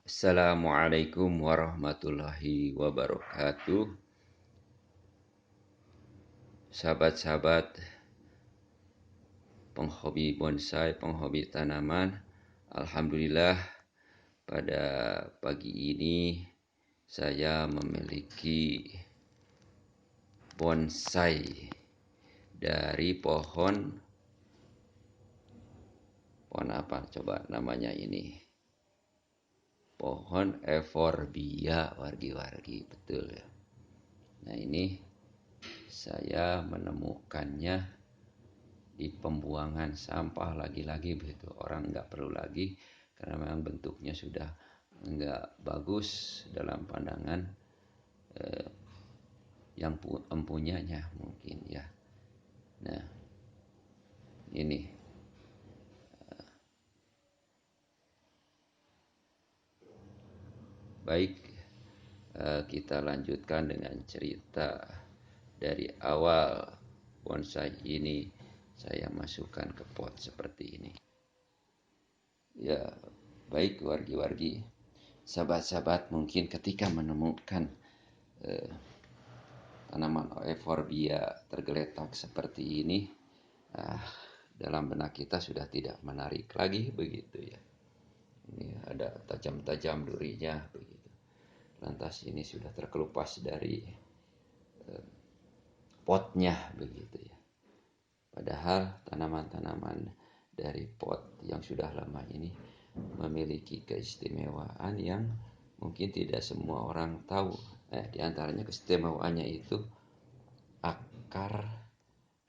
Assalamualaikum warahmatullahi wabarakatuh. Sahabat-sahabat penghobi bonsai, penghobi tanaman. Alhamdulillah pada pagi ini saya memiliki bonsai dari pohon apa coba namanya ini? Pohon euphorbia wargi-wargi, betul ya. Nah, ini saya menemukannya di pembuangan sampah lagi-lagi begitu. Orang nggak perlu lagi karena memang bentuknya sudah nggak bagus dalam pandangan yang empunyanya mungkin ya. Nah, ini baik, kita lanjutkan dengan cerita dari awal bonsai ini saya masukkan ke pot seperti ini. Ya, baik wargi-wargi. Sahabat-sahabat mungkin ketika menemukan tanaman euphorbia tergeletak seperti ini, dalam benak kita sudah tidak menarik lagi begitu ya. Ini ada tajam-tajam durinya begitu. Lantas ini sudah terkelupas dari potnya begitu ya. Padahal tanaman-tanaman dari pot yang sudah lama ini memiliki keistimewaan yang mungkin tidak semua orang tahu. Di antaranya keistimewaannya itu akar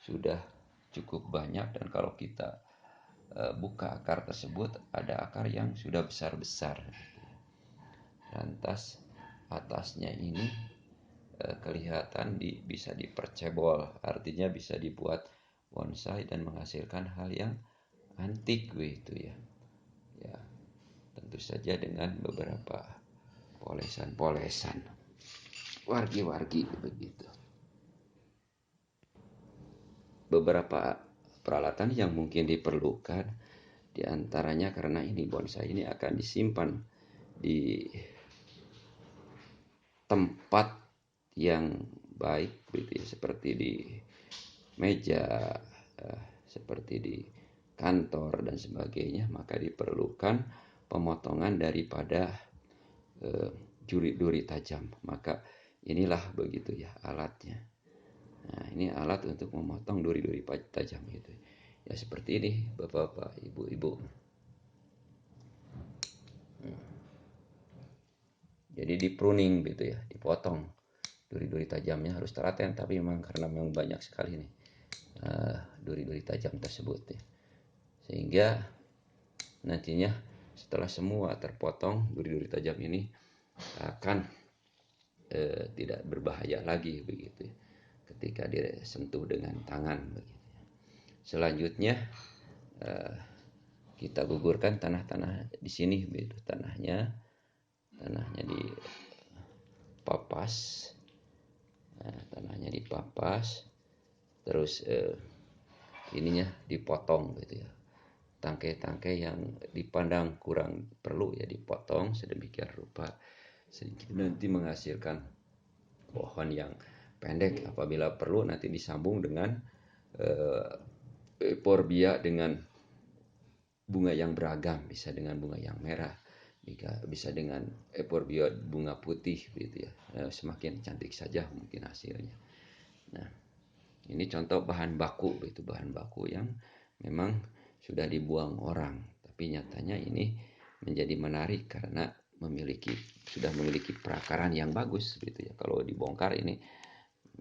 sudah cukup banyak, dan kalau kita buka akar tersebut ada akar yang sudah besar-besar. Lantas atasnya ini kelihatan bisa dipercebol, artinya bisa dibuat bonsai dan menghasilkan hal yang antik begitu ya. Ya, tentu saja dengan beberapa polesan-polesan wargi-wargi begitu. Beberapa peralatan yang mungkin diperlukan diantaranya karena ini bonsai ini akan disimpan di tempat yang baik gitu ya, seperti di meja, seperti di kantor dan sebagainya, maka diperlukan pemotongan daripada duri-duri tajam. Maka inilah begitu ya alatnya. Nah, ini alat untuk memotong duri-duri tajam gitu. Ya seperti ini Bapak-bapak, Ibu-ibu. Jadi di pruning gitu ya, dipotong duri-duri tajamnya, harus telaten, tapi memang karena memang banyak sekali nih duri-duri tajam tersebut ya. Sehingga nantinya setelah semua terpotong, duri-duri tajam ini akan tidak berbahaya lagi begitu ya, ketika disentuh dengan tangan begitu. Selanjutnya kita gugurkan tanah-tanah di sini begitu, tanahnya dipapas, tanahnya dipapas, terus ininya dipotong gitu ya. Tangkai-tangkai yang dipandang kurang perlu ya dipotong sedemikian rupa sehingga nanti menghasilkan pohon yang pendek. Apabila perlu nanti disambung dengan euphorbia dengan bunga yang beragam, bisa dengan bunga yang merah, bisa dengan euphorbia bunga putih gitu ya. Semakin cantik saja mungkin hasilnya. Nah, ini contoh bahan baku gitu, bahan baku yang memang sudah dibuang orang, tapi nyatanya ini menjadi menarik karena sudah memiliki perakaran yang bagus gitu ya. Kalau dibongkar ini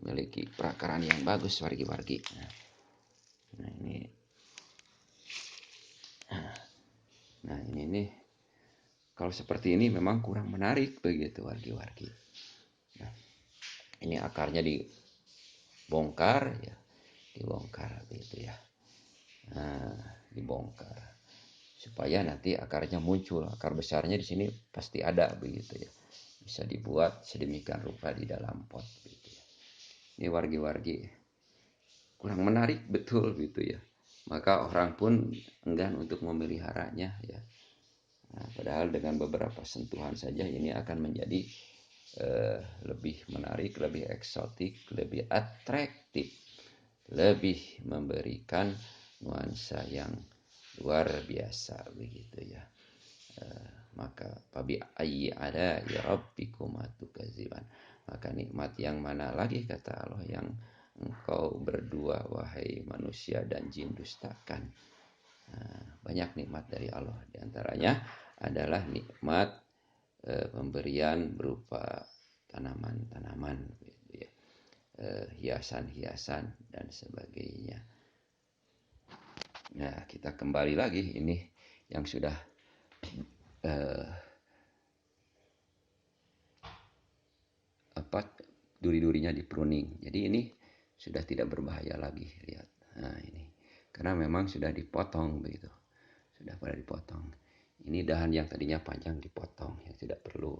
memiliki perakaran yang bagus wargi-wargi. Nah ini nih, kalau seperti ini memang kurang menarik begitu wargi-wargi. Nah, ini akarnya dibongkar ya, gitu ya. Nah, dibongkar supaya nanti akarnya muncul. Akar besarnya di sini pasti ada begitu ya. Bisa dibuat sedemikian rupa di dalam pot gitu ya. Ini wargi-wargi kurang menarik betul gitu ya. Maka orang pun enggan untuk memeliharanya ya. Nah, padahal dengan beberapa sentuhan saja ini akan menjadi lebih menarik, lebih eksotik, lebih atraktif, lebih memberikan nuansa yang luar biasa begitu ya. Maka fabi ayyi ala rabbikuma tukadziban. Maka nikmat yang mana lagi kata Allah yang engkau berdua wahai manusia dan jin dustakan. Banyak nikmat dari Allah, diantaranya adalah nikmat pemberian berupa tanaman-tanaman gitu ya, hiasan-hiasan dan sebagainya. Nah, kita kembali lagi ini yang sudah duri-durinya di pruning. Jadi ini sudah tidak berbahaya lagi, lihat. Nah, ini karena memang sudah dipotong begitu. Sudah pada dipotong. Ini dahan yang tadinya panjang dipotong, yang tidak perlu.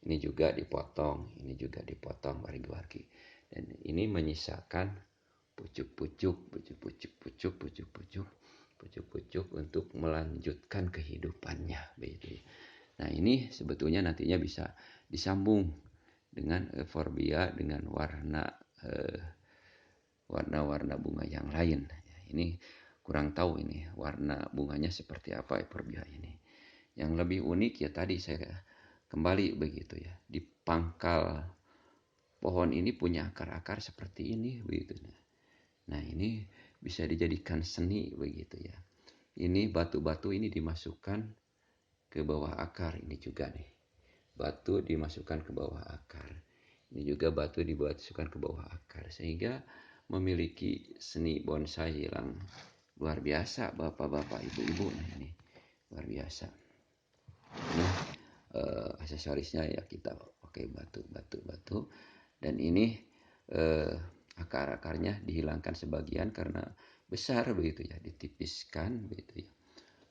Ini juga dipotong, ini juga dipotong wargi-wargi. Dan ini menyisakan pucuk-pucuk untuk melanjutkan kehidupannya begitu. Nah, ini sebetulnya nantinya bisa disambung dengan euphorbia dengan warna-warna bunga yang lain. Ini kurang tahu ini warna bunganya seperti apa euphorbia ini. Yang lebih unik ya tadi saya kembali begitu ya. Di pangkal pohon ini punya akar-akar seperti ini begitu. Nah, ini bisa dijadikan seni begitu ya. Ini batu-batu ini dimasukkan ke bawah akar ini juga nih. Batu dimasukkan ke bawah akar. Ini juga batu dimasukkan ke bawah akar sehingga memiliki seni bonsai yang luar biasa bapak-bapak ibu-ibu. Nah, ini luar biasa. Ini aksesorisnya ya kita pakai batu dan ini akar-akarnya dihilangkan sebagian karena besar begitu ya, ditipiskan begitu ya.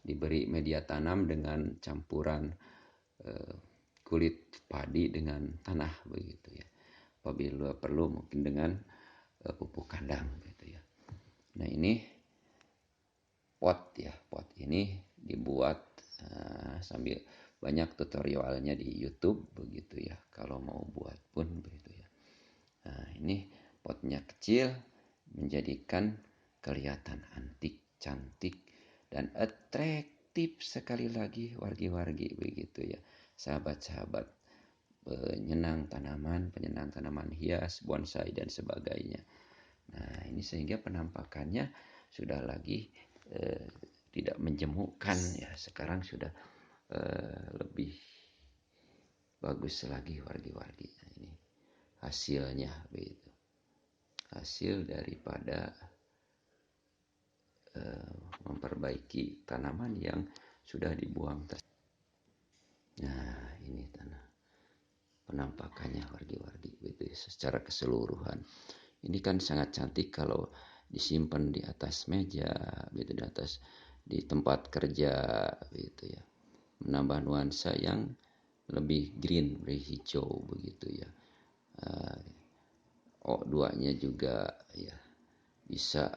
Diberi media tanam dengan campuran kulit padi dengan tanah begitu ya. Apabila perlu mungkin dengan pupuk kandang gitu ya. Nah, ini pot ya. Pot ini dibuat sambil banyak tutorialnya di YouTube begitu ya. Kalau mau buat pun begitu ya. Nah, ini potnya kecil menjadikan kelihatan antik, cantik dan atraktif sekali lagi wargi-wargi begitu ya. Sahabat-sahabat penyenang tanaman hias, bonsai dan sebagainya. Nah, ini sehingga penampakannya sudah lagi tidak menjemukkan ya. Sekarang sudah lebih bagus lagi wargi-wargi. Nah, ini hasilnya begitu. Hasil daripada memperbaiki tanaman yang sudah dibuang. Nah, ini tanah penampakannya wargi-wargi gitu ya, secara keseluruhan. Ini kan sangat cantik kalau disimpan di atas meja, gitu, di tempat kerja, gitu ya. Menambah nuansa yang lebih green, lebih hijau begitu ya. O2-nya juga ya bisa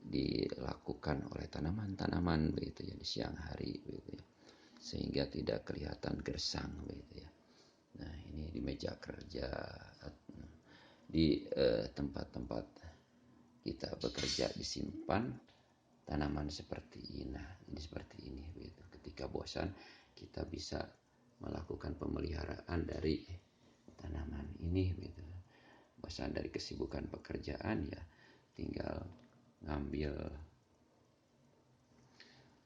dilakukan oleh tanaman-tanaman begitu ya di siang hari begitu ya. Sehingga tidak kelihatan gersang begitu ya. Nah, ini di meja kerja, di tempat-tempat kita bekerja disimpan tanaman seperti ini. Nah, ini seperti ini begitu. Ketika bosan kita bisa melakukan pemeliharaan dari tanaman ini begitu. Bosan dari kesibukan pekerjaan ya tinggal ngambil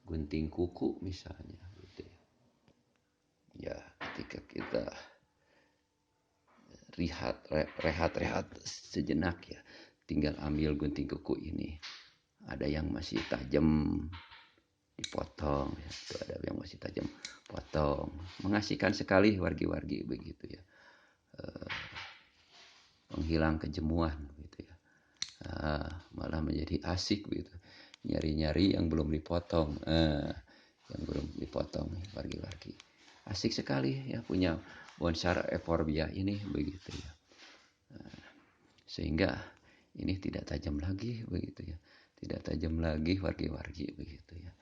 gunting kuku misalnya gitu ya. Ya, ketika kita rehat sejenak ya, tinggal ambil gunting kuku ini. Ada yang masih tajam dipotong ya. Itu ada yang masih tajam potong. Mengasihkan sekali wargi-wargi begitu ya. Menghilang kejemuan gitu ya. Malah menjadi asik begitu. Nyari-nyari yang belum dipotong. Yang belum dipotong wargi-wargi. Asik sekali ya punya bonsai euphorbia ini begitu ya. Sehingga ini tidak tajam lagi begitu ya. Tidak tajam lagi wargi-wargi begitu ya.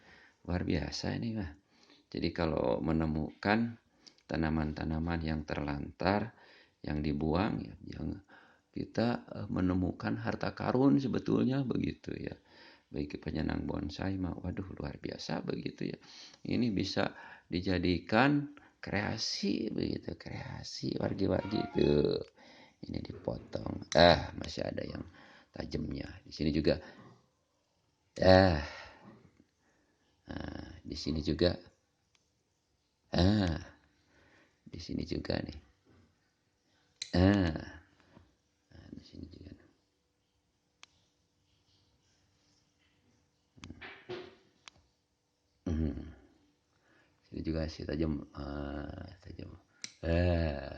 Luar biasa ini mah. Jadi kalau menemukan tanaman-tanaman yang terlantar, yang dibuang, ya, yang kita menemukan harta karun sebetulnya begitu ya. Bagi penyenang bonsai mah, waduh luar biasa begitu ya. Ini bisa dijadikan kreasi begitu, kreasi wargi-wargi itu. Ini dipotong. Masih ada yang tajamnya. Di sini juga. Ah, di sini juga. Ah, di sini juga nih. Ah, di sini juga. Hmm. Sini juga sih tajam. Tajam. Ah,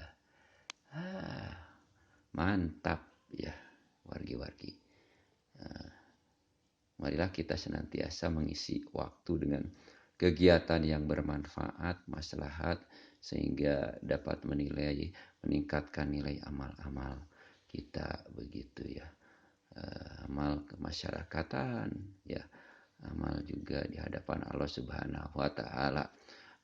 ah, mantap ya, wargi-wargi. Marilah kita senantiasa mengisi waktu dengan kegiatan yang bermanfaat, maslahat, sehingga dapat meningkatkan nilai amal-amal kita begitu ya. Amal kemasyarakatan ya, amal juga di hadapan Allah Subhanahu wa taala.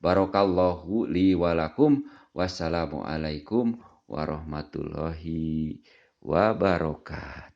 Barakallahu li walakum. Wassalamualaikum warahmatullahi wabarakatuh.